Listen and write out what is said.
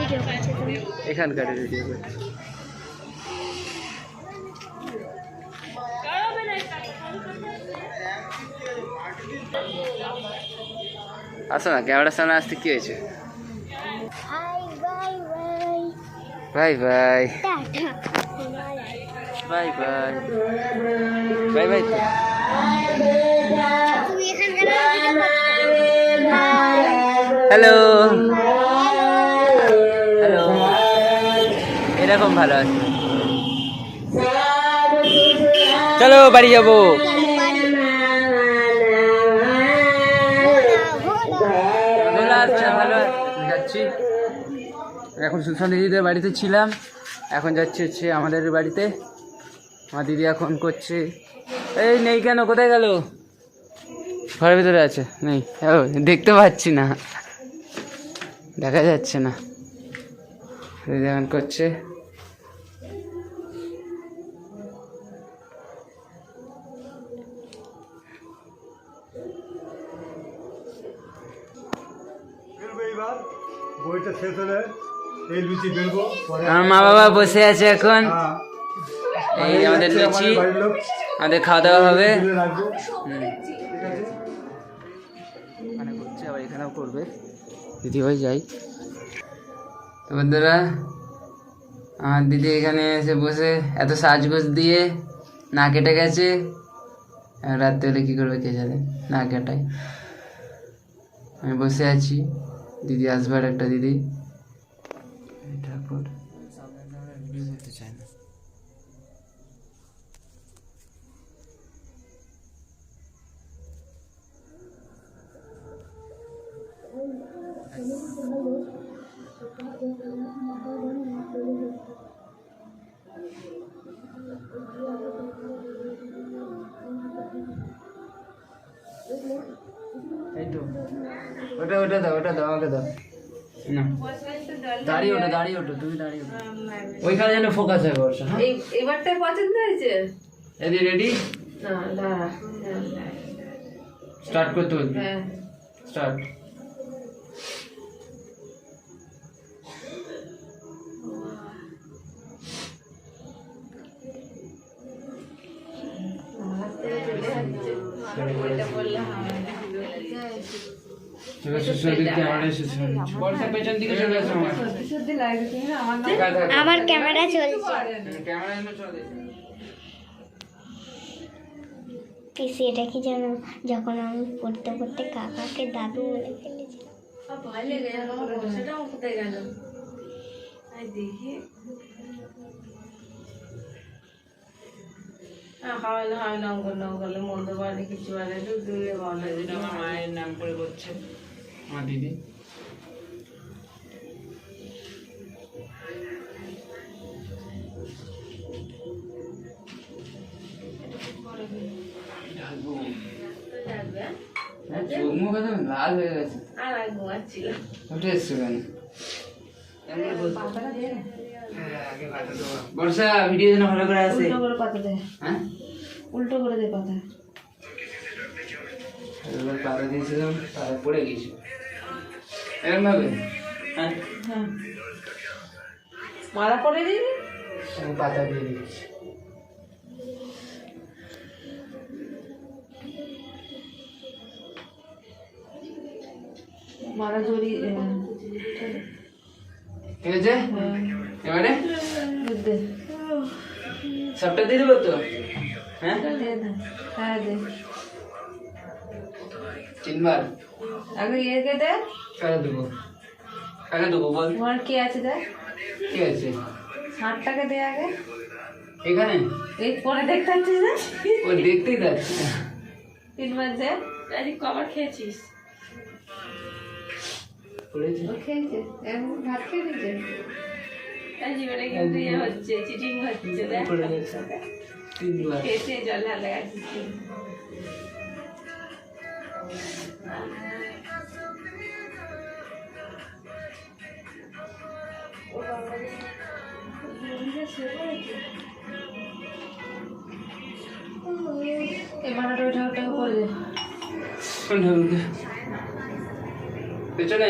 Video করছো তুমি? এখানকার ভিডিও করছি। আসো না, ক্যামেরার সামনে আসতে কি হয়েছে? Bye bye bye bye bye bye. Hello hello, এরকম ভালো আছে। চলো বাড়ি যাবো। আচ্ছা ভালো যাচ্ছি। এখন সুশান্ত দিদিদের বাড়িতে ছিলাম, এখন যাচ্ছি হচ্ছে আমাদের বাড়িতে। আমার দিদি এখন করছে, এই নেই কেন, কোথায় গেল? ঘরের ভিতরে আছে, নেই, দেখতে পাচ্ছি না, দেখা যাচ্ছে না। দিদি এখন করছে। আমার মা বাবা বসে আছে এখন, এই আমাদের লুচি, আমাদের খাওয়া দাওয়া হবে। এখানে করছে, আবার এখানেও করবে, দিদি ভাই যাই। তো বন্ধুরা, আমার দিদি এখানে এসে বসে এত সাজগোজ দিয়ে না কেটে গেছে, রাত্রে হলে কী করবে কে জানে, না কেটাই। আমি বসে আছি, দিদি আসবার একটা দিদি। তারপর ভিডিও করতে চায় না। এই তো ওটা দাও, ওটা দাও, আমাকে দাও না। দাঁড়িয়ে ওঠো, দাঁড়িয়ে ওঠো, তুমি দাঁড়িয়ে ওঠো, ওইখানে যেন ফোকাস হয় বর্ষা। এবারটাই পছন্দ হয়েছে। এদি রেডি? না দাঁড়া, স্টার্ট করতে বলবি? হ্যাঁ স্টার্ট। আমার ক্যামেরা চলছে। পিসি এটা কি জানো, যখন আমি পড়তে পড়তে কাকাকে দাদু বলে ফেলেছি। কোথায় গেল দেখি, মন্দ বলে কিছু বলে, আমার মায়ের নাম করে করছে আমার দিদি। লাল হয়ে গেছে, উঠে এসছো কেন? বর্ষা ভিডিও যেন ভালো করে আসে। হ্যাঁ, উল্টো করে দে পাতা। পাতা দিয়েছিলাম, পাতা পড়ে গেছিল এরকম ভাবে। হ্যাঁ, মালা পরে দিবি, পাতা দিয়ে দিচ্ছি। মালা জড়ি ঠিক আছে। এবারে সবটা দিয়ে দেবো তো? হ্যাঁ হ্যাঁ দে, 3 বার আগে ইয়েকে দে। কাকে দেবো, কাকে দেবো বল? তোমার কি আছে দে, কি আছে? 60টাকে দে আগে। এখানে এই পরে দেখতে পাচ্ছিস না, ও দেখতেই যাচ্ছে। 3 বার দে। আরে কবার খেয়েছিস? পড়েছে, খেয়েছে, এখন ভাত খেয়ে নিচ্ছে। তাই জীবনে কিন্তু ইয়ে হচ্ছে, চিটিং হচ্ছে। দেখ 3 বার খেতে জল ঢালা আছে। এই মানাটা ওইটা করে দে। কোন ঠাকুরকে? পেছনে